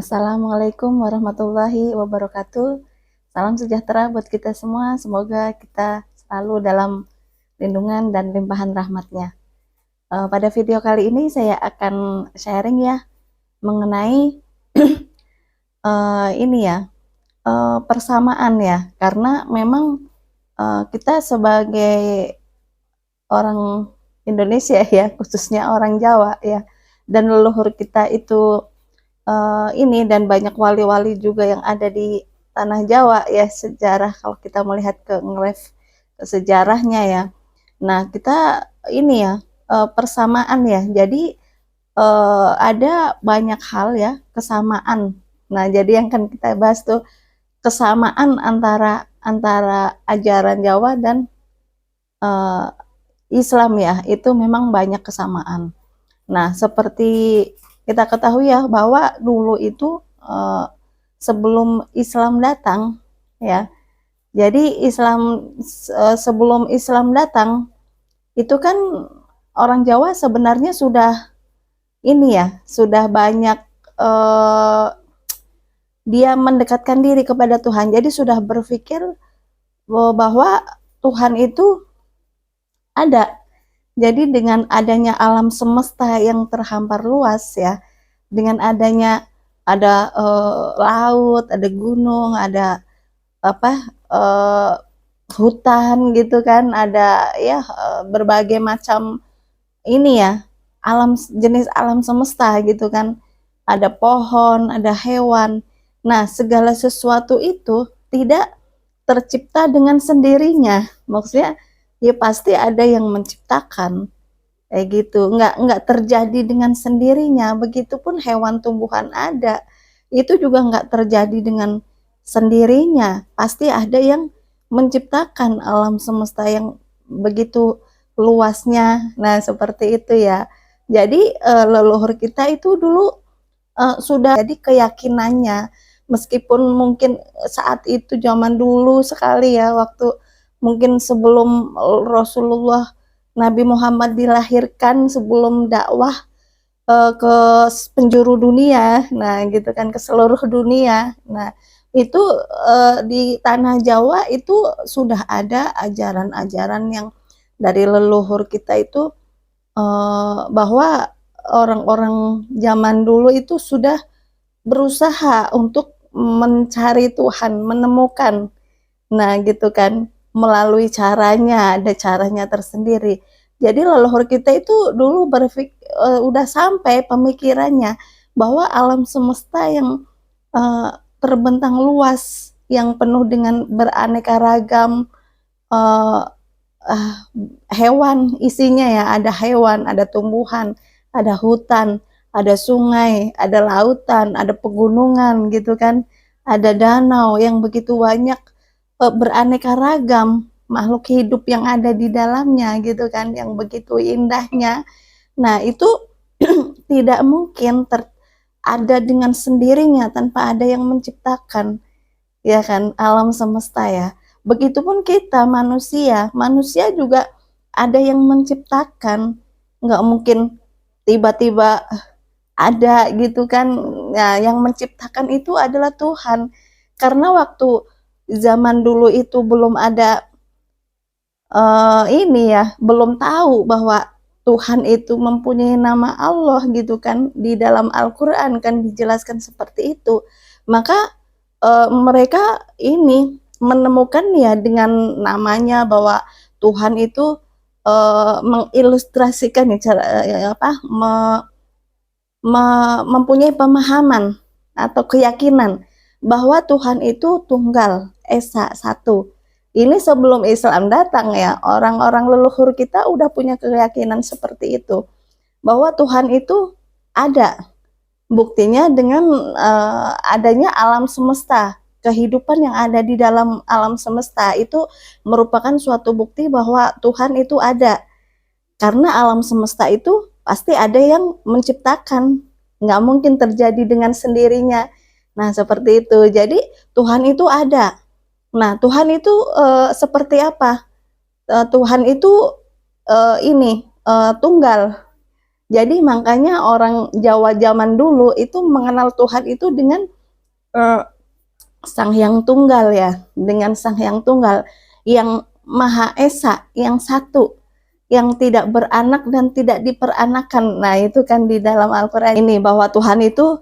Assalamualaikum warahmatullahi wabarakatuh. Salam sejahtera buat kita semua. Semoga kita selalu dalam lindungan dan limpahan rahmatnya. Pada video kali ini saya akan sharing ya mengenai ini ya persamaan ya, karena memang kita sebagai orang Indonesia ya, khususnya orang Jawa ya, dan leluhur kita itu ini dan banyak wali-wali juga yang ada di tanah Jawa ya, sejarah kalau kita melihat ke ngelef ke sejarahnya ya. Nah, kita ini ya persamaan ya. Jadi ada banyak hal ya kesamaan. Nah, jadi yang kan kita bahas tuh kesamaan antara antara ajaran Jawa dan eh, Islam ya. Itu memang banyak kesamaan. Nah, seperti kita ketahui ya bahwa dulu itu sebelum Islam datang ya. Jadi sebelum Islam datang itu kan orang Jawa sebenarnya sudah ini ya, sudah banyak eh, dia mendekatkan diri kepada Tuhan. Jadi sudah berpikir bahwa Tuhan itu ada. Jadi dengan adanya alam semesta yang terhampar luas ya, dengan adanya ada laut, ada gunung, ada apa hutan gitu kan, ada ya berbagai macam ini ya alam jenis alam semesta gitu kan, ada pohon, ada hewan. Nah, segala sesuatu itu tidak tercipta dengan sendirinya. Maksudnya ya pasti ada yang menciptakan kayak gitu, nggak terjadi dengan sendirinya. Begitupun hewan tumbuhan ada, itu juga nggak terjadi dengan sendirinya, pasti ada yang menciptakan alam semesta yang begitu luasnya. Nah, seperti itu ya. Jadi leluhur kita itu dulu sudah jadi keyakinannya, meskipun mungkin saat itu zaman dulu sekali ya, waktu mungkin sebelum Rasulullah Nabi Muhammad dilahirkan, sebelum dakwah ke penjuru dunia, nah gitu kan, ke seluruh dunia. Nah, itu di tanah Jawa itu sudah ada ajaran-ajaran yang dari leluhur kita itu, bahwa orang-orang zaman dulu itu sudah berusaha untuk mencari Tuhan, menemukan. Nah, gitu kan, melalui caranya, ada caranya tersendiri. Jadi leluhur kita itu dulu udah sampai pemikirannya bahwa alam semesta yang uh, terbentang luas, yang penuh dengan beraneka ragam uh, uh, hewan isinya ya, ada hewan, ada tumbuhan, ada hutan, ada sungai, ada lautan, ada pegunungan gitu kan, ada danau yang begitu banyak, beraneka ragam makhluk hidup yang ada di dalamnya gitu kan, yang begitu indahnya. Nah, itu tidak mungkin ada dengan sendirinya tanpa ada yang menciptakan, ya kan, alam semesta ya. Begitupun kita manusia, manusia juga ada yang menciptakan, nggak mungkin tiba-tiba ada gitu kan. Nah, yang menciptakan itu adalah Tuhan, karena waktu zaman dulu itu belum ada ini ya, belum tahu bahwa Tuhan itu mempunyai nama Allah gitu kan, di dalam Al-Quran kan dijelaskan seperti itu. Maka mereka ini menemukan ya dengan namanya bahwa Tuhan itu mengilustrasikan ya cara apa mempunyai pemahaman atau keyakinan bahwa Tuhan itu tunggal, esa, satu. Ini sebelum Islam datang ya, orang-orang leluhur kita udah punya keyakinan seperti itu, bahwa Tuhan itu ada. Buktinya dengan adanya alam semesta, kehidupan yang ada di dalam alam semesta itu merupakan suatu bukti bahwa Tuhan itu ada. Karena alam semesta itu pasti ada yang menciptakan, nggak mungkin terjadi dengan sendirinya. Nah, seperti itu. Jadi Tuhan itu ada. Nah, Tuhan itu seperti apa? Tuhan itu ini tunggal. Jadi makanya orang Jawa zaman dulu itu mengenal Tuhan itu dengan uh, Sang Hyang Tunggal ya, dengan Sang Hyang Tunggal yang Maha Esa, yang satu, yang tidak beranak dan tidak diperanakan. Nah, itu kan di dalam Al-Qur'an ini bahwa Tuhan itu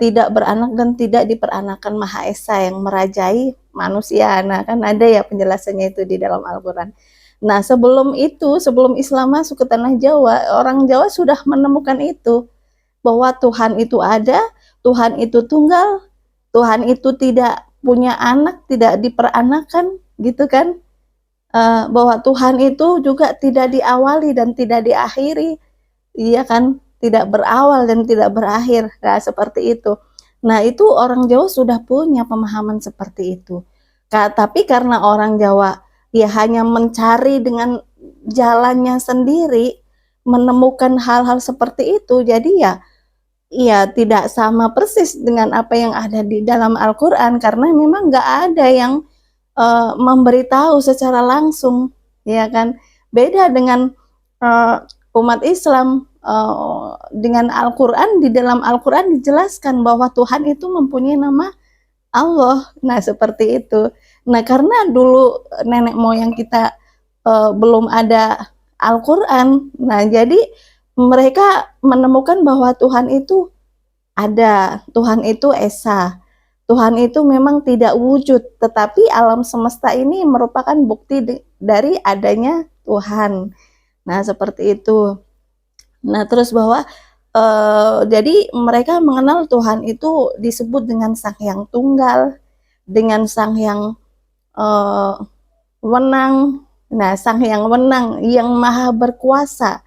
tidak beranak dan tidak diperanakan, Maha Esa yang merajai manusia. Nah, kan ada ya penjelasannya itu di dalam Al-Qur'an. Nah, sebelum itu, sebelum Islam masuk ke tanah Jawa, orang Jawa sudah menemukan itu bahwa Tuhan itu ada, Tuhan itu tunggal, Tuhan itu tidak punya anak, tidak diperanakan, gitu kan? Bahwa Tuhan itu juga tidak diawali dan tidak diakhiri, iya kan? Tidak berawal dan tidak berakhir, nah, seperti itu. Nah, itu orang Jawa sudah punya pemahaman seperti itu. Tapi karena orang Jawa ya hanya mencari dengan jalannya sendiri, menemukan hal-hal seperti itu, jadi ya iya, tidak sama persis dengan apa yang ada di dalam Al-Quran, karena memang nggak ada yang memberitahu secara langsung, ya kan? Beda dengan umat Islam, dengan Al-Quran, di dalam Al-Quran dijelaskan bahwa Tuhan itu mempunyai nama Allah. Nah, seperti itu. Nah, karena dulu nenek moyang kita belum ada Al-Quran, nah jadi mereka menemukan bahwa Tuhan itu ada, Tuhan itu esa, Tuhan itu memang tidak wujud, tetapi alam semesta ini merupakan bukti dari adanya Tuhan. Nah, seperti itu. Nah, terus bahwa jadi mereka mengenal Tuhan itu disebut dengan Sang Hyang Tunggal, dengan Sang Hyang eh, Wenang. Nah, Sang Hyang Wenang yang maha berkuasa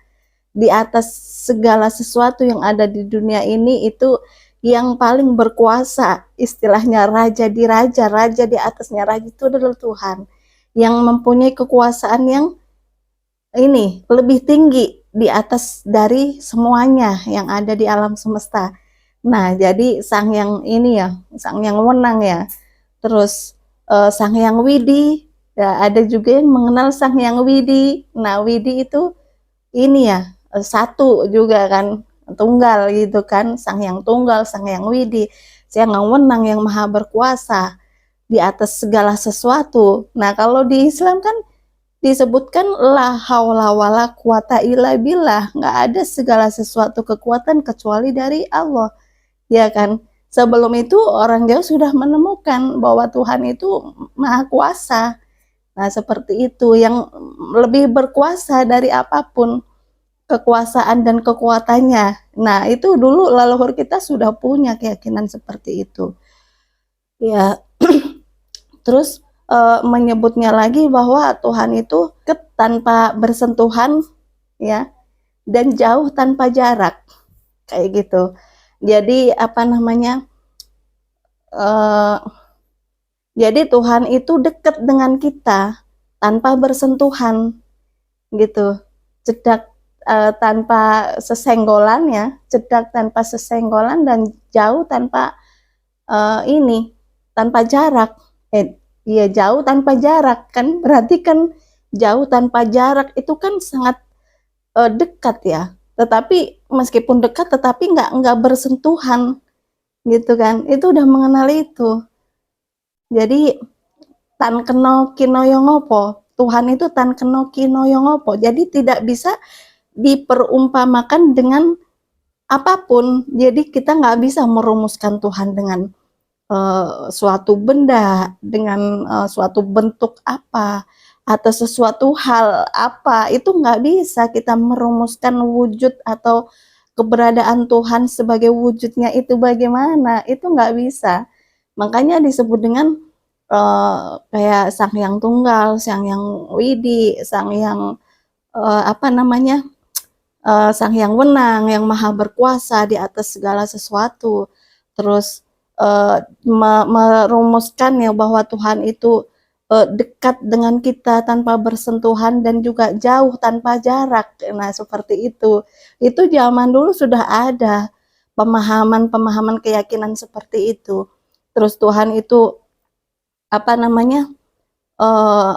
di atas segala sesuatu yang ada di dunia ini, itu yang paling berkuasa, istilahnya raja di raja, raja di atasnya raja, itu adalah Tuhan yang mempunyai kekuasaan yang ini lebih tinggi di atas dari semuanya yang ada di alam semesta. Nah, jadi Sang yang ini ya, Sang yang Wenang ya, terus Sang yang Widi, ya, ada juga yang mengenal Sang yang Widi. Nah, Widi itu ini ya, satu juga kan, tunggal gitu kan, Sang Hyang Tunggal, Sang Hyang Widi, Sang Hyang Wenang yang maha berkuasa di atas segala sesuatu. Nah, kalau di Islam kan disebutkan la haula wala quwata illa billah, nggak ada segala sesuatu kekuatan kecuali dari Allah, ya kan? Sebelum itu orang Jawa sudah menemukan bahwa Tuhan itu maha kuasa. Nah, seperti itu, yang lebih berkuasa dari apapun kekuasaan dan kekuatannya. Nah, itu dulu leluhur kita sudah punya keyakinan seperti itu. Ya, terus menyebutnya lagi bahwa Tuhan itu tanpa bersentuhan, ya, dan jauh tanpa jarak, kayak gitu. Jadi apa namanya? Uh, jadi Tuhan itu dekat dengan kita tanpa bersentuhan, gitu. Cedak tanpa sesenggolan ya, cedak tanpa sesenggolan, dan jauh tanpa ini, tanpa jarak. Iya, jauh tanpa jarak kan, berarti kan jauh tanpa jarak itu kan sangat dekat ya. Tetapi meskipun dekat, tetapi nggak bersentuhan, gitu kan. Itu udah mengenal itu. Jadi tan keno kinoyo ngopo, Tuhan itu tan keno kinoyo ngopo. Jadi tidak bisa diperumpamakan dengan apapun. Jadi kita nggak bisa merumuskan Tuhan dengan suatu benda, dengan suatu bentuk apa, atau sesuatu hal apa. Itu nggak bisa kita merumuskan wujud atau keberadaan Tuhan sebagai wujudnya itu bagaimana. Itu nggak bisa. Makanya disebut dengan kayak Sang Hyang Tunggal, Sang Hyang Widi, Sang Hyang apa namanya, Sang Hyang Wenang yang maha berkuasa di atas segala sesuatu. Terus merumuskan ya bahwa Tuhan itu dekat dengan kita tanpa bersentuhan dan juga jauh tanpa jarak. Nah, seperti itu. Itu zaman dulu sudah ada pemahaman-pemahaman keyakinan seperti itu. Terus Tuhan itu apa namanya? Uh,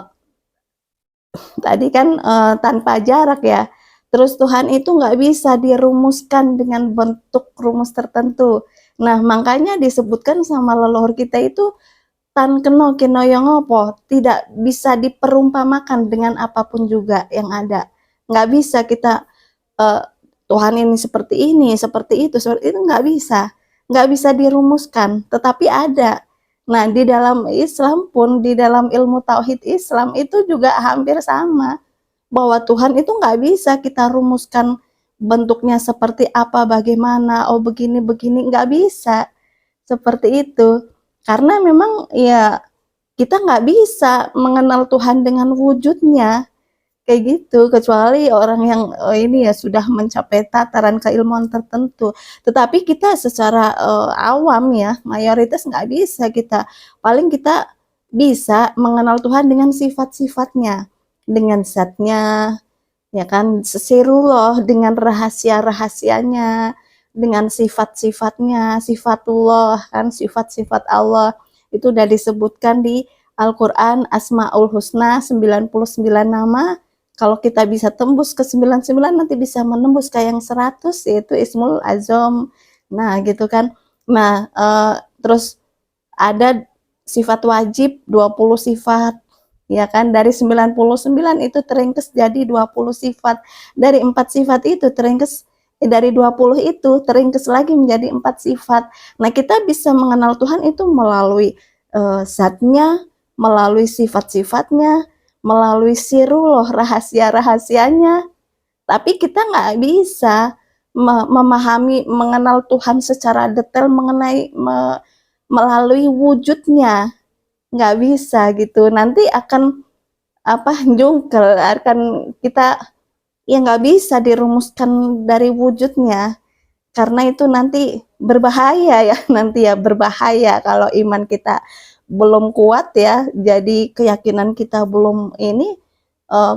Tadi kan tanpa jarak ya. Terus Tuhan itu nggak bisa dirumuskan dengan bentuk rumus tertentu. Nah, makanya disebutkan sama leluhur kita itu tan keno kinoyong opo, tidak bisa diperumpamakan dengan apapun juga yang ada. Nggak bisa kita uh, Tuhan ini seperti itu nggak bisa. Nggak bisa dirumuskan, tetapi ada. Nah, di dalam Islam pun, di dalam ilmu tauhid Islam itu juga hampir sama bahwa Tuhan itu nggak bisa kita rumuskan bentuknya seperti apa, bagaimana, oh begini-begini, nggak bisa seperti itu. Karena memang ya kita nggak bisa mengenal Tuhan dengan wujudnya, kayak gitu, kecuali orang yang ini ya sudah mencapai tataran keilmuan tertentu. Tetapi kita secara awam ya, mayoritas nggak bisa kita. Paling kita bisa mengenal Tuhan dengan sifat-sifatnya, dengan zatnya, ya kan, sesirullah dengan rahasia-rahasianya, dengan sifat-sifatnya, sifatullah kan, sifat-sifat Allah itu udah disebutkan di Al-Quran, Asmaul Husna 99 nama. Kalau kita bisa tembus ke 99, nanti bisa menembus ke yang 100, yaitu Ismul Azam. Nah gitu kan. Nah terus ada sifat wajib 20 sifat, ya kan, dari 99 itu teringkes jadi 20 sifat, dari 4 sifat itu teringkes dari 20 itu teringkes lagi menjadi 4 sifat. Nah, kita bisa mengenal Tuhan itu melalui zatnya, melalui sifat-sifatnya, melalui sirullah, rahasia-rahasianya. Tapi kita nggak bisa memahami, mengenal Tuhan secara detail melalui wujudnya, nggak bisa gitu. Nanti akan apa, jungkel, akan kita ya nggak bisa dirumuskan dari wujudnya, karena itu nanti berbahaya ya, nanti ya berbahaya kalau iman kita belum kuat ya, jadi keyakinan kita belum ini,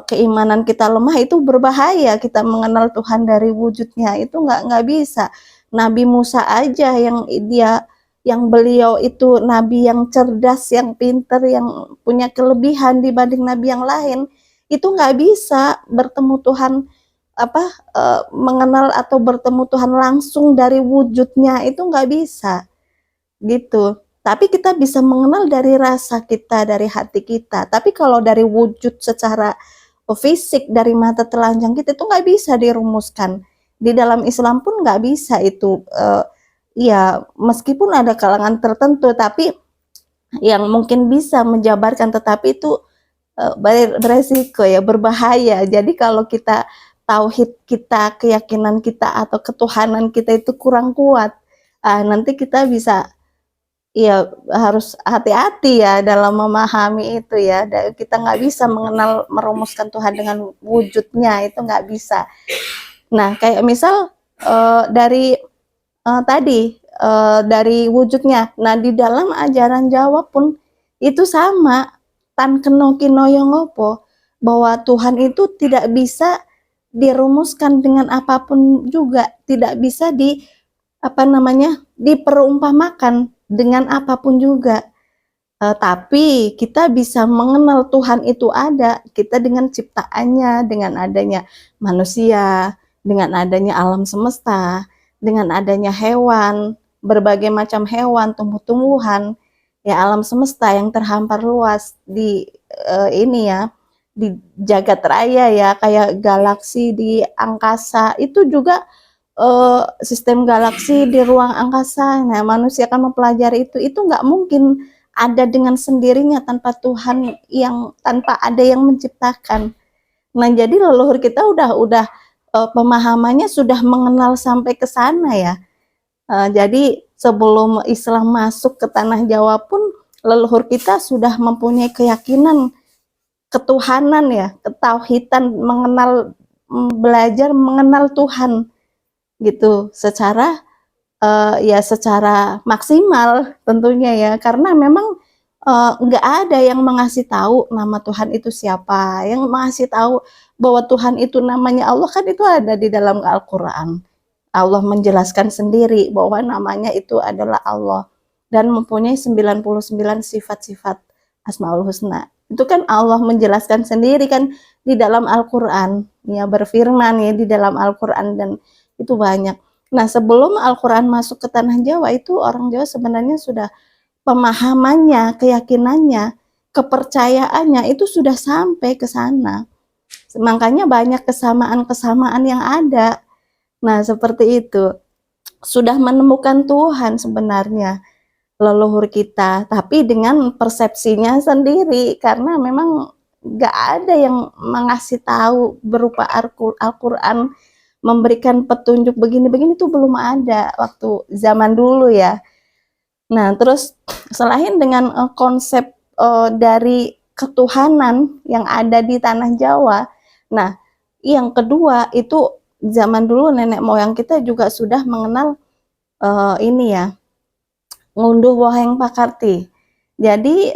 keimanan kita lemah, itu berbahaya kita mengenal Tuhan dari wujudnya, itu nggak bisa. Nabi Musa aja yang beliau itu nabi yang cerdas, yang pinter, yang punya kelebihan dibanding nabi yang lain, itu nggak bisa bertemu Tuhan, apa mengenal atau bertemu Tuhan langsung dari wujudnya, itu nggak bisa gitu. Tapi kita bisa mengenal dari rasa kita, dari hati kita. Tapi kalau dari wujud secara fisik, dari mata telanjang kita, itu nggak bisa dirumuskan. Di dalam Islam pun nggak bisa itu. Ya, meskipun ada kalangan tertentu, tapi yang mungkin bisa menjabarkan, tetapi itu beresiko ya, berbahaya. Jadi kalau kita tauhid kita, keyakinan kita atau ketuhanan kita itu kurang kuat, nanti kita bisa ya harus hati-hati ya dalam memahami itu ya. Kita nggak bisa mengenal, merumuskan Tuhan dengan wujudnya, itu nggak bisa. Nah, kayak misal dari tadi dari wujudnya. Nah, di dalam ajaran Jawa pun itu sama, tan keno kinoyong opo, bahwa Tuhan itu tidak bisa dirumuskan dengan apapun juga, tidak bisa apa namanya, diperumpamakan dengan apapun juga. Tapi kita bisa mengenal Tuhan itu ada, kita dengan ciptaannya, dengan adanya manusia, dengan adanya alam semesta, dengan adanya hewan, berbagai macam hewan, tumbuh-tumbuhan, ya alam semesta yang terhampar luas di ini ya, di jagat raya ya, kayak galaksi di angkasa, itu juga sistem galaksi di ruang angkasa. Nah, manusia akan mempelajari itu nggak mungkin ada dengan sendirinya tanpa Tuhan, yang tanpa ada yang menciptakan. Nah, jadi leluhur kita udah pemahamannya sudah mengenal sampai ke sana ya. Jadi sebelum Islam masuk ke tanah Jawa pun leluhur kita sudah mempunyai keyakinan ketuhanan ya, ketauhidan, mengenal, belajar mengenal Tuhan gitu secara ya secara maksimal tentunya ya, karena memang nggak ada yang mengasih tahu nama Tuhan itu siapa, yang mengasih tahu bahwa Tuhan itu namanya Allah, kan itu ada di dalam Al-Quran. Allah menjelaskan sendiri bahwa namanya itu adalah Allah dan mempunyai 99 sifat-sifat Asmaul Husna. Itu kan Allah menjelaskan sendiri kan di dalam Al-Qur'an, ya berfirman ya di dalam Al-Qur'an, dan itu banyak. Nah, sebelum Al-Qur'an masuk ke tanah Jawa itu orang Jawa sebenarnya sudah pemahamannya, keyakinannya, kepercayaannya itu sudah sampai ke sana. Makanya banyak kesamaan-kesamaan yang ada. Nah, seperti itu. Sudah menemukan Tuhan sebenarnya leluhur kita, tapi dengan persepsinya sendiri, karena memang nggak ada yang mengasih tahu berupa Al-Quran, memberikan petunjuk begini-begini itu belum ada waktu zaman dulu ya. Nah, terus selain dengan konsep dari ketuhanan yang ada di tanah Jawa, nah yang kedua itu zaman dulu nenek moyang kita juga sudah mengenal ini ya, ngunduh woheng pakarti. Jadi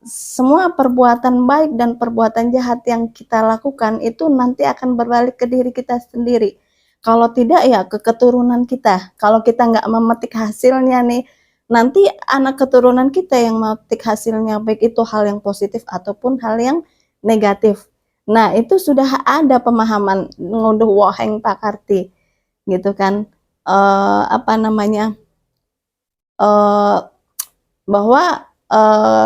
semua perbuatan baik dan perbuatan jahat yang kita lakukan itu nanti akan berbalik ke diri kita sendiri. Kalau tidak ya ke keturunan kita. Kalau kita nggak memetik hasilnya nih, nanti anak keturunan kita yang memetik hasilnya, baik itu hal yang positif ataupun hal yang negatif. Nah, itu sudah ada pemahaman ngunduh woheng pakarti, gitu kan. Apa namanya? Eh, bahwa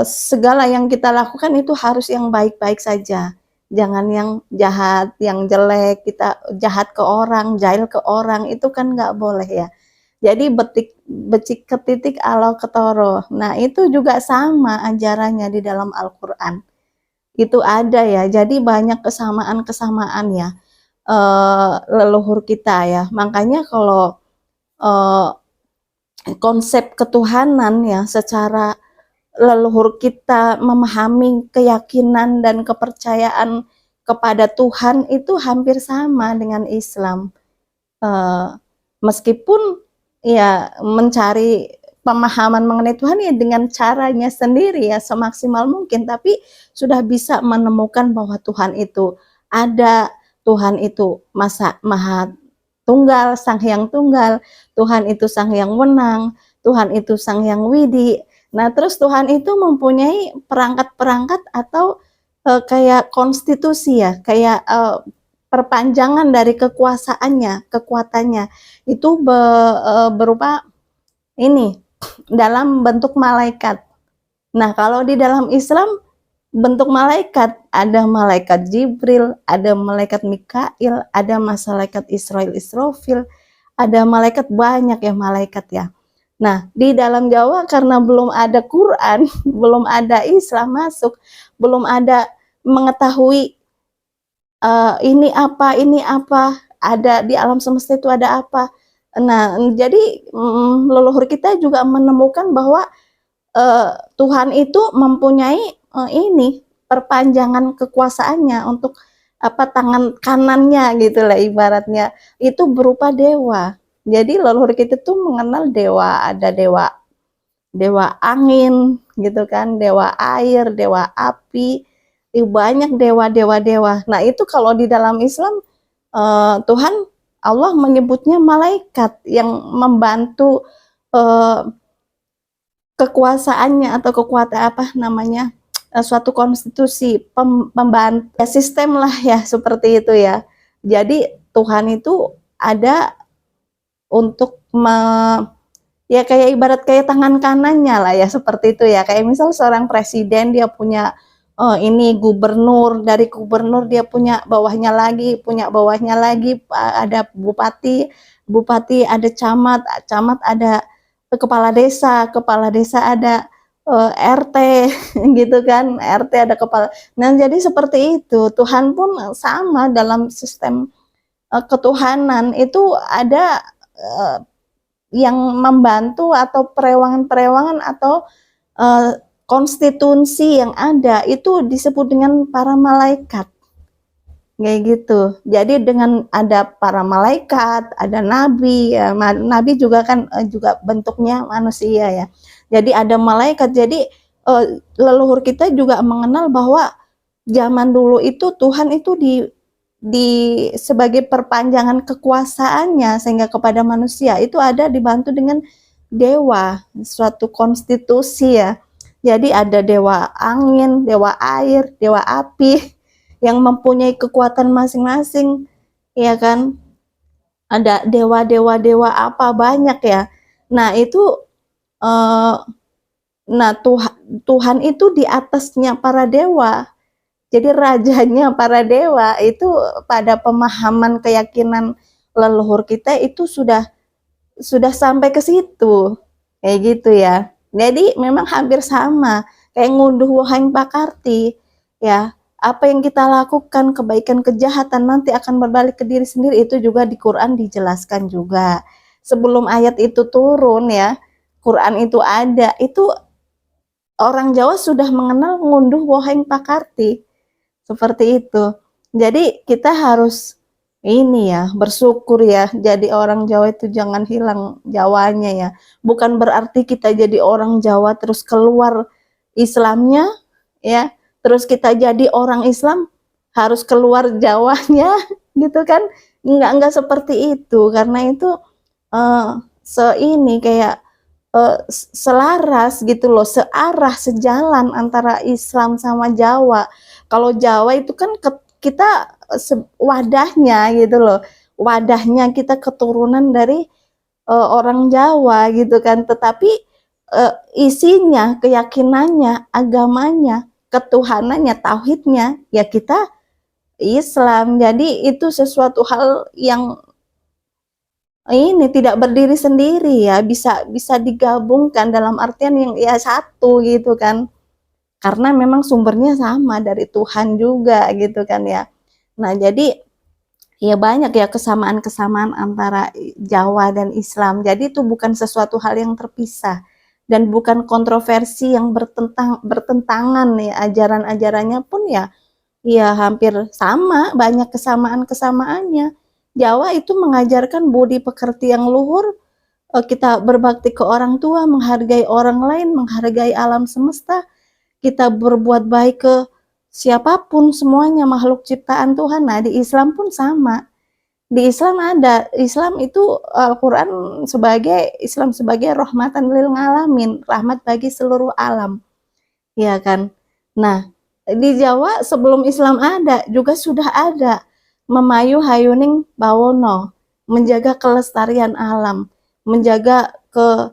segala yang kita lakukan itu harus yang baik-baik saja, jangan yang jahat, yang jelek, kita jahat ke orang, jahil ke orang, itu kan nggak boleh ya. Jadi becik ketitik alo ketoro, nah itu juga sama ajarannya di dalam Al-Quran, itu ada ya. Jadi banyak kesamaan-kesamaan ya, leluhur kita ya. Makanya kalau eh, konsep ketuhanan ya, secara leluhur kita memahami keyakinan dan kepercayaan kepada Tuhan itu hampir sama dengan Islam. Meskipun ya mencari pemahaman mengenai Tuhan ya dengan caranya sendiri ya semaksimal mungkin, tapi sudah bisa menemukan bahwa Tuhan itu ada, Tuhan itu maha tunggal, sang hyang tunggal, Tuhan itu sang hyang wenang, Tuhan itu sang hyang widi. Nah, terus Tuhan itu mempunyai perangkat-perangkat atau kayak konstitusi ya, kayak perpanjangan dari kekuasaannya, kekuatannya itu berupa ini dalam bentuk malaikat. Nah, kalau di dalam Islam bentuk malaikat, ada malaikat Jibril, ada malaikat Mikail, ada malaikat Israfil, ada malaikat, banyak ya malaikat ya. Nah, di dalam Jawa karena belum ada Quran, belum ada Islam masuk, belum ada mengetahui ini apa, ada di alam semesta itu ada apa. Nah, jadi leluhur kita juga menemukan bahwa Tuhan itu mempunyai ini perpanjangan kekuasaannya untuk apa, tangan kanannya gitu lah ibaratnya, itu berupa dewa. Jadi leluhur kita tuh mengenal dewa, ada dewa dewa angin gitu kan, dewa air, dewa api, banyak dewa. Nah, itu kalau di dalam Islam Tuhan Allah menyebutnya malaikat yang membantu kekuasaannya atau kekuatan apa namanya, suatu konstitusi, pembantu ya, sistem lah ya seperti itu ya. Jadi Tuhan itu ada untuk ya kayak ibarat kayak tangan kanannya lah ya seperti itu ya. Kayak misal seorang presiden dia punya ini gubernur, dari gubernur dia punya bawahnya lagi ada bupati ada camat ada kepala desa ada RT gitu kan, RT ada kepala. Nah, jadi seperti itu. Tuhan pun sama dalam sistem ketuhanan itu ada yang membantu atau perewangan-perewangan atau konstitusi yang ada itu disebut dengan para malaikat. Kayak gitu. Jadi dengan ada para malaikat, ada nabi, ya, nabi juga kan juga bentuknya manusia ya. Jadi ada malaikat. Jadi leluhur kita juga mengenal bahwa zaman dulu itu Tuhan itu di sebagai perpanjangan kekuasaannya sehingga kepada manusia itu ada dibantu dengan dewa, suatu konstitusi ya. Jadi ada dewa angin, dewa air, dewa api yang mempunyai kekuatan masing-masing, ya kan? Ada dewa apa banyak ya. Nah, itu eh, nah Tuhan itu di atasnya para dewa. Jadi rajanya para dewa itu pada pemahaman keyakinan leluhur kita itu sudah sampai ke situ. Kayak gitu ya. Jadi memang hampir sama kayak ngunduh woheng pakarti ya. Apa yang kita lakukan kebaikan kejahatan nanti akan berbalik ke diri sendiri, itu juga di Quran dijelaskan juga. Sebelum ayat itu turun ya, Quran itu ada, itu orang Jawa sudah mengenal ngunduh woheng pakarti. Seperti itu. Jadi kita harus ini ya, bersyukur ya. Jadi orang Jawa itu jangan hilang Jawanya ya. Bukan berarti kita jadi orang Jawa terus keluar Islamnya ya. Terus kita jadi orang Islam harus keluar Jawanya gitu kan. Enggak seperti itu, karena itu ini kayak selaras gitu loh, searah, sejalan antara Islam sama Jawa. Kalau Jawa itu kan kita wadahnya gitu loh, wadahnya kita keturunan dari orang Jawa gitu kan, tetapi isinya, keyakinannya, agamanya, ketuhanannya, tauhidnya ya kita Islam. Jadi itu sesuatu hal yang ini tidak berdiri sendiri ya, bisa digabungkan dalam artian yang ya satu gitu kan, karena memang sumbernya sama dari Tuhan juga gitu kan ya. Nah jadi ya banyak ya kesamaan-kesamaan antara Jawa dan Islam, jadi itu bukan sesuatu hal yang terpisah dan bukan kontroversi yang bertentangan ya. Ajaran-ajarannya pun ya hampir sama, banyak kesamaan-kesamaannya. Jawa itu mengajarkan budi pekerti yang luhur, kita berbakti ke orang tua, menghargai orang lain, menghargai alam semesta, kita berbuat baik ke siapapun, semuanya makhluk ciptaan Tuhan. Nah, di Islam pun sama. Di Islam ada, Islam itu Al-Quran Islam sebagai rahmatan lil alamin, rahmat bagi seluruh alam. Ya kan? Nah, di Jawa sebelum Islam ada, juga sudah ada memayu hayuning bawono, menjaga kelestarian alam, menjaga ke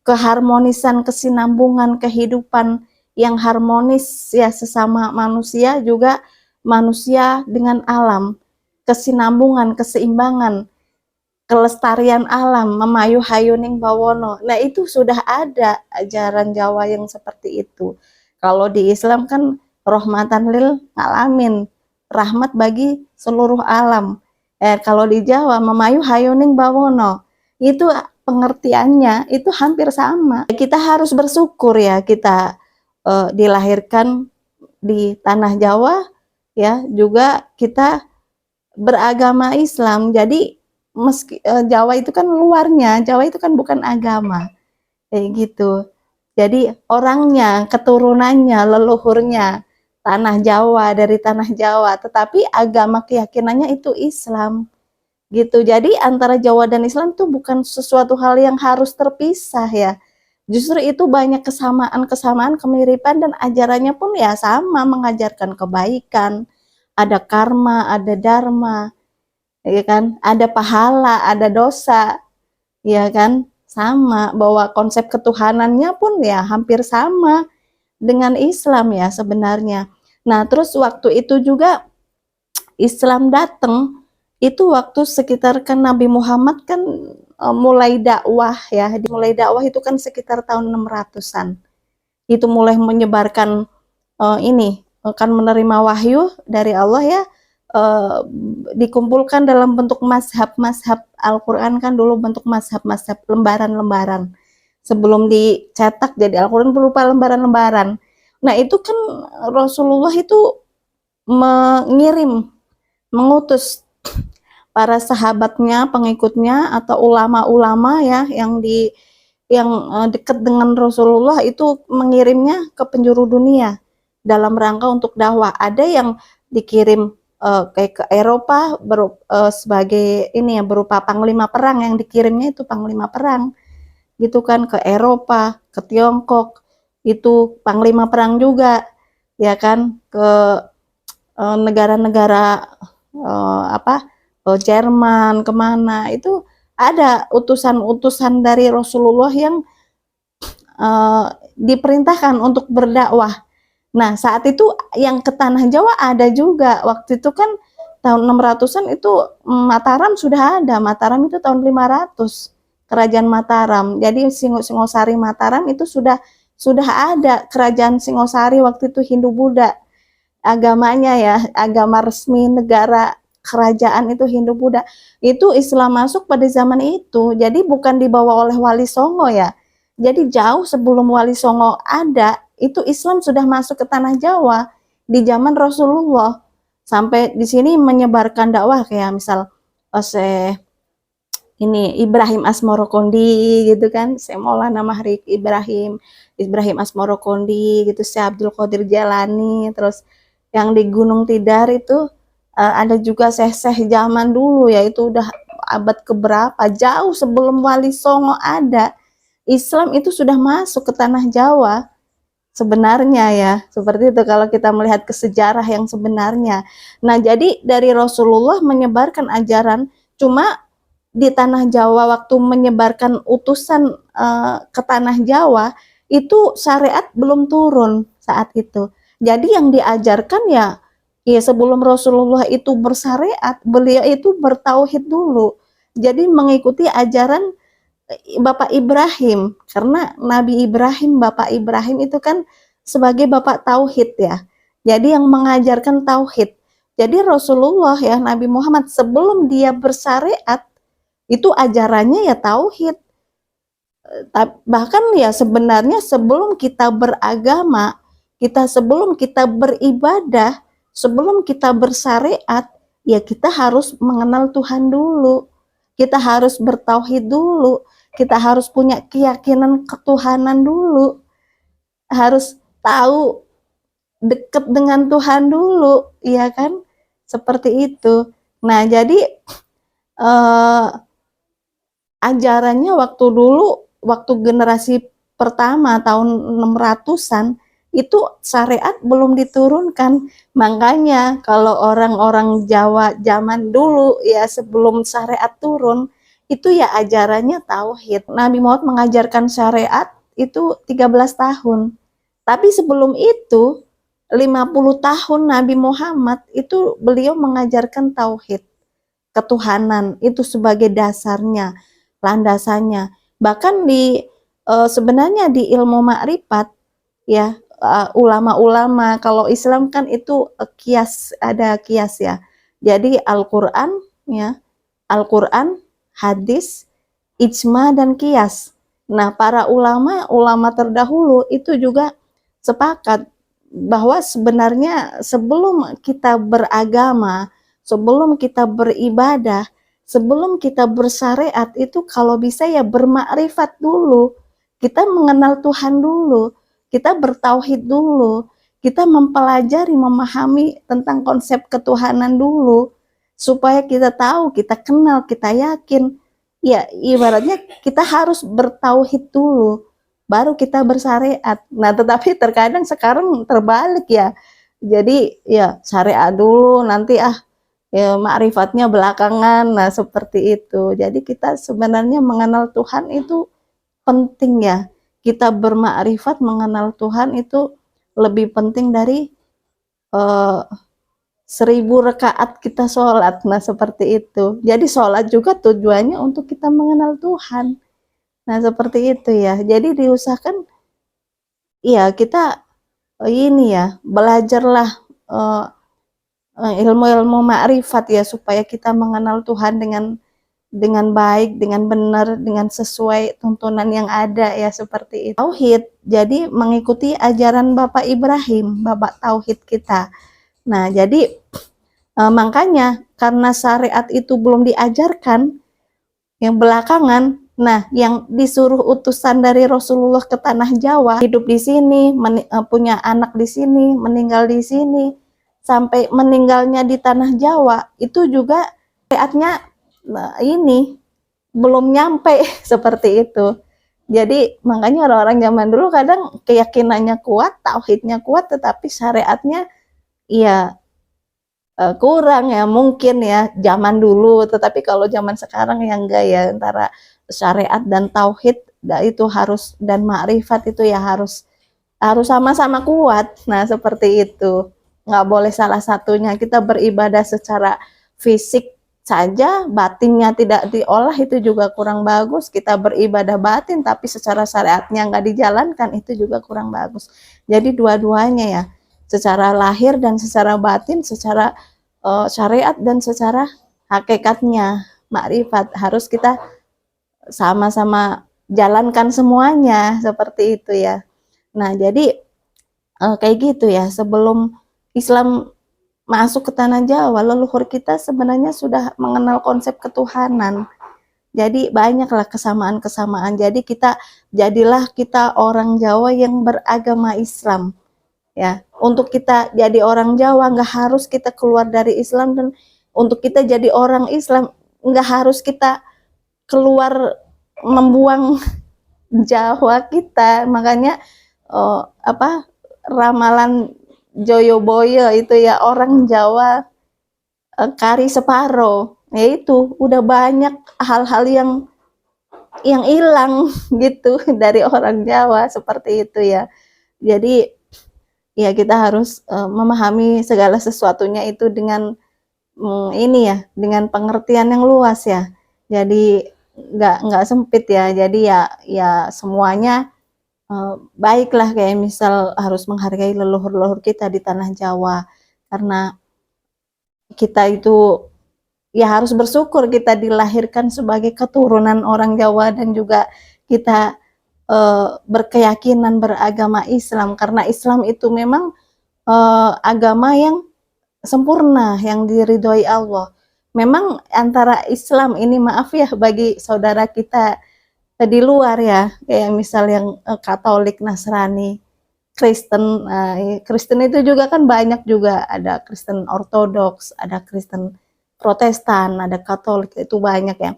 keharmonisan, kesinambungan kehidupan yang harmonis ya, sesama manusia juga manusia dengan alam, kesinambungan, keseimbangan, kelestarian alam, memayu hayuning bawono. Nah, itu sudah ada ajaran Jawa yang seperti itu. Kalau di Islam kan rahmatan lil alamin, rahmat bagi seluruh alam. Kalau di Jawa memayu hayuning bawono, itu pengertiannya itu hampir sama. Kita harus bersyukur ya, kita dilahirkan di tanah Jawa ya, juga kita beragama Islam. Jadi meski Jawa itu kan luarnya, Jawa itu kan bukan agama kayak gitu. Jadi orangnya, keturunannya, leluhurnya tanah Jawa, dari tanah Jawa, tetapi agama keyakinannya itu Islam gitu. Jadi antara Jawa dan Islam tuh bukan sesuatu hal yang harus terpisah ya. Justru itu banyak kesamaan, kemiripan, dan ajarannya pun ya sama, mengajarkan kebaikan, ada karma, ada dharma, ya kan, ada pahala, ada dosa, ya kan, sama, bahwa konsep ketuhanannya pun ya hampir sama dengan Islam ya sebenarnya. Nah, terus waktu itu juga Islam datang, itu waktu sekitar kan Nabi Muhammad kan mulai dakwah ya, mulai dakwah itu kan sekitar tahun 600-an. Itu mulai menyebarkan ini, akan menerima wahyu dari Allah ya, dikumpulkan dalam bentuk mazhab Al-Quran kan dulu bentuk mazhab lembaran-lembaran. Sebelum dicetak jadi Al-Quran berupa lembaran-lembaran. Nah itu kan Rasulullah itu mengutus para sahabatnya, pengikutnya atau ulama-ulama ya yang dekat dengan Rasulullah itu, mengirimnya ke penjuru dunia dalam rangka untuk dakwah. Ada yang dikirim kayak ke Eropa sebagai ini ya, berupa panglima perang, yang dikirimnya itu panglima perang. gitu kan, ke Eropa, ke Tiongkok, itu panglima perang juga, ya kan, ke negara-negara Jerman, kemana, itu ada utusan-utusan dari Rasulullah yang diperintahkan untuk berdakwah. Nah, saat itu yang ke Tanah Jawa ada juga. Waktu itu kan tahun 600-an itu Mataram sudah ada. Mataram itu tahun 500. Kerajaan Mataram. Jadi Singosari Mataram itu sudah ada kerajaan Singosari waktu itu Hindu-Buddha. Agamanya ya, agama resmi negara kerajaan itu Hindu-Buddha. Itu Islam masuk pada zaman itu. Jadi bukan dibawa oleh Wali Songo ya. Jadi jauh sebelum Wali Songo ada, itu Islam sudah masuk ke tanah Jawa di zaman Rasulullah. Sampai di sini menyebarkan dakwah kayak misal Syekh ini Ibrahim Asmorokondi gitu kan, Syekh Maulana Mahrik Ibrahim Asmorokondi gitu, Syekh Abdul Qadir Jalani, terus yang di Gunung Tidar itu ada juga syekh-syekh zaman dulu ya, itu udah abad keberapa, jauh sebelum Wali Songo ada. Islam itu sudah masuk ke tanah Jawa sebenarnya ya, seperti itu kalau kita melihat ke sejarah yang sebenarnya. Nah, jadi dari Rasulullah menyebarkan ajaran, cuma di tanah Jawa waktu menyebarkan utusan ke tanah Jawa itu syariat belum turun saat itu. Jadi yang diajarkan ya sebelum Rasulullah itu bersyariat, beliau itu bertauhid dulu. Jadi mengikuti ajaran Bapak Ibrahim, karena Nabi Ibrahim, Bapak Ibrahim itu kan sebagai Bapak Tauhid ya. Jadi yang mengajarkan Tauhid. Jadi Rasulullah ya, Nabi Muhammad sebelum dia bersyariat, itu ajarannya ya Tauhid. Bahkan ya sebenarnya sebelum kita beragama, sebelum kita beribadah, sebelum kita bersyariat, ya kita harus mengenal Tuhan dulu. Kita harus bertauhid dulu. Kita harus punya keyakinan ketuhanan dulu. Harus tahu dekat dengan Tuhan dulu, iya kan? Seperti itu. Nah, jadi ajarannya waktu dulu, waktu generasi pertama tahun 600-an, itu syariat belum diturunkan. Makanya kalau orang-orang Jawa zaman dulu ya sebelum syariat turun, itu ya ajarannya tauhid. Nabi Muhammad mengajarkan syariat itu 13 tahun. Tapi sebelum itu 50 tahun Nabi Muhammad itu beliau mengajarkan tauhid, ketuhanan itu sebagai dasarnya, landasannya. Bahkan di sebenarnya di ilmu makrifat ya, ulama-ulama kalau Islam kan itu kias, ada kias ya. Jadi Al-Qur'an ya, Al-Qur'an, hadis, ijma dan kias. Nah, para ulama terdahulu itu juga sepakat bahwa sebenarnya sebelum kita beragama, sebelum kita beribadah, sebelum kita bersyariat itu kalau bisa ya bermakrifat dulu. Kita mengenal Tuhan dulu, kita bertauhid dulu, kita mempelajari, memahami tentang konsep ketuhanan dulu, supaya kita tahu, kita kenal, kita yakin. Ya, ibaratnya kita harus bertauhid dulu, baru kita bersyariat. Nah, tetapi terkadang sekarang terbalik ya. Jadi ya syariat dulu, nanti ya makrifatnya belakangan. Nah, seperti itu. Jadi kita sebenarnya mengenal Tuhan itu penting ya. Kita bermakrifat mengenal Tuhan itu lebih penting dari 1000 rakaat kita sholat. Nah, seperti itu. Jadi sholat juga tujuannya untuk kita mengenal Tuhan. Nah, seperti itu ya. Jadi diusahakan ya kita ini ya, belajarlah ilmu-ilmu makrifat ya, supaya kita mengenal Tuhan dengan baik, dengan benar, dengan sesuai tuntunan yang ada ya, seperti itu. Tauhid, jadi mengikuti ajaran Bapak Ibrahim, Bapak Tauhid kita. Nah, jadi makanya karena syariat itu belum diajarkan, yang belakangan, nah yang disuruh utusan dari Rasulullah ke tanah Jawa, hidup di sini, punya anak di sini, meninggal di sini, sampai meninggalnya di tanah Jawa, itu juga syariatnya ini belum nyampe seperti itu. Jadi makanya orang-orang zaman dulu kadang keyakinannya kuat, tauhidnya kuat, tetapi syariatnya ya kurang ya mungkin ya zaman dulu. Tetapi kalau zaman sekarang ya enggak ya, antara syariat dan tauhid itu harus, dan makrifat itu ya harus harus sama-sama kuat. Nah, seperti itu. Nggak boleh salah satunya. Kita beribadah secara fisik saja, batinnya tidak diolah, itu juga kurang bagus. Kita beribadah batin, tapi secara syariatnya nggak dijalankan, itu juga kurang bagus. Jadi dua-duanya ya, secara lahir dan secara batin, secara syariat dan secara hakikatnya, makrifat, harus kita sama-sama jalankan semuanya, seperti itu ya. Nah, jadi kayak gitu ya, sebelum Islam masuk ke tanah Jawa, leluhur kita sebenarnya sudah mengenal konsep ketuhanan. Jadi banyaklah kesamaan-kesamaan. Jadi jadilah kita orang Jawa yang beragama Islam. Ya, untuk kita jadi orang Jawa nggak harus kita keluar dari Islam, dan untuk kita jadi orang Islam nggak harus kita keluar membuang Jawa kita. Makanya ramalan Joyoboyo itu ya, orang Jawa kari separo, yaitu udah banyak hal-hal yang hilang gitu dari orang Jawa, seperti itu ya. Jadi ya kita harus memahami segala sesuatunya itu dengan ini ya, dengan pengertian yang luas ya. Jadi nggak sempit ya. Jadi ya semuanya baiklah, kayak misal harus menghargai leluhur-leluhur kita di tanah Jawa, karena kita itu ya harus bersyukur kita dilahirkan sebagai keturunan orang Jawa, dan juga kita berkeyakinan beragama Islam, karena Islam itu memang agama yang sempurna, yang diridhoi Allah. Memang antara Islam ini, maaf ya bagi saudara kita di luar ya, kayak misal yang Katolik, Nasrani, Kristen. Kristen itu juga kan banyak juga, ada Kristen Ortodoks, ada Kristen Protestan, ada Katolik, itu banyak ya.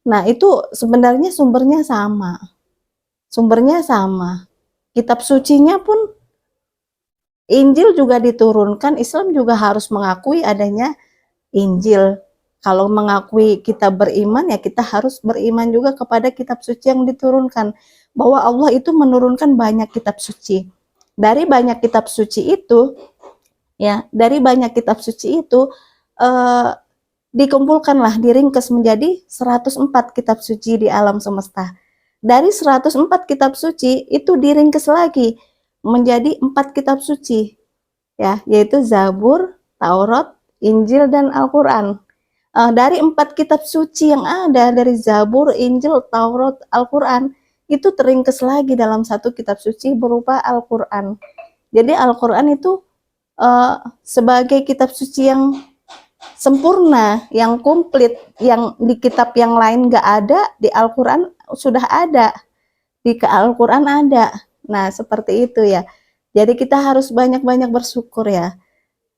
Nah, itu sebenarnya sumbernya sama. Sumbernya sama. Kitab sucinya pun, Injil juga diturunkan, Islam juga harus mengakui adanya Injil. Kalau mengakui kita beriman, ya kita harus beriman juga kepada kitab suci yang diturunkan. Bahwa Allah itu menurunkan banyak kitab suci. Dari banyak kitab suci itu, ya, dari banyak kitab suci itu dikumpulkanlah, diringkes menjadi 104 kitab suci di alam semesta. Dari 104 kitab suci itu diringkes lagi menjadi 4 kitab suci, ya, yaitu Zabur, Taurat, Injil, dan Al-Quran. Dari 4 kitab suci yang ada, dari Zabur, Injil, Taurat, Al-Quran, itu teringkes lagi dalam satu kitab suci berupa Al-Quran. Jadi Al-Quran itu sebagai kitab suci yang sempurna, yang komplit, yang di kitab yang lain nggak ada, di Al-Quran sudah ada, di Al-Quran ada. Nah, seperti itu ya. Jadi kita harus banyak-banyak bersyukur ya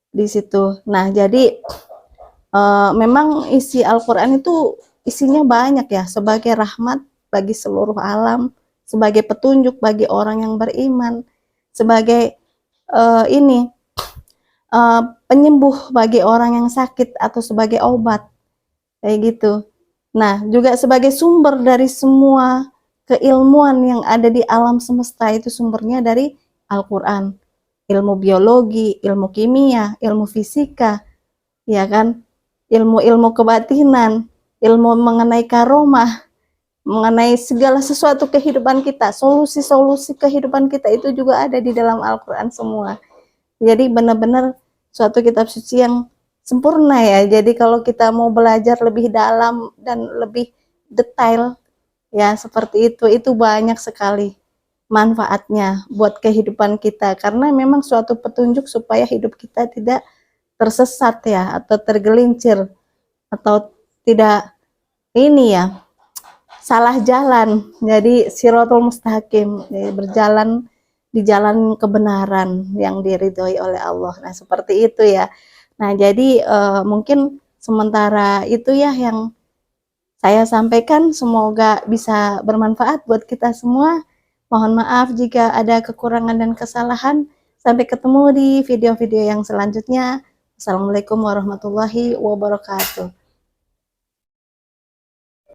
di situ. Nah, jadi memang isi Al-Quran itu isinya banyak ya, sebagai rahmat bagi seluruh alam, sebagai petunjuk bagi orang yang beriman, sebagai ini penyembuh bagi orang yang sakit, atau sebagai obat, kayak gitu. Nah, juga sebagai sumber dari semua keilmuan yang ada di alam semesta, itu sumbernya dari Al-Quran. Ilmu biologi, ilmu kimia, ilmu fisika, ya kan? Ilmu-ilmu kebatinan, ilmu mengenai karomah, mengenai segala sesuatu kehidupan kita, solusi-solusi kehidupan kita itu juga ada di dalam Al-Quran semua. Jadi benar-benar suatu kitab suci yang sempurna ya. Jadi kalau kita mau belajar lebih dalam dan lebih detail ya, seperti itu banyak sekali manfaatnya buat kehidupan kita, karena memang suatu petunjuk supaya hidup kita tidak tersesat ya, atau tergelincir, atau tidak ini ya, salah jalan. Jadi siratul mustaqim, jadi berjalan di jalan kebenaran yang diridhoi oleh Allah. Nah, seperti itu ya. Nah, jadi mungkin sementara itu ya yang saya sampaikan semoga bisa bermanfaat buat kita semua. Mohon maaf jika ada kekurangan dan kesalahan. Sampai ketemu di video-video yang selanjutnya. Assalamualaikum warahmatullahi wabarakatuh.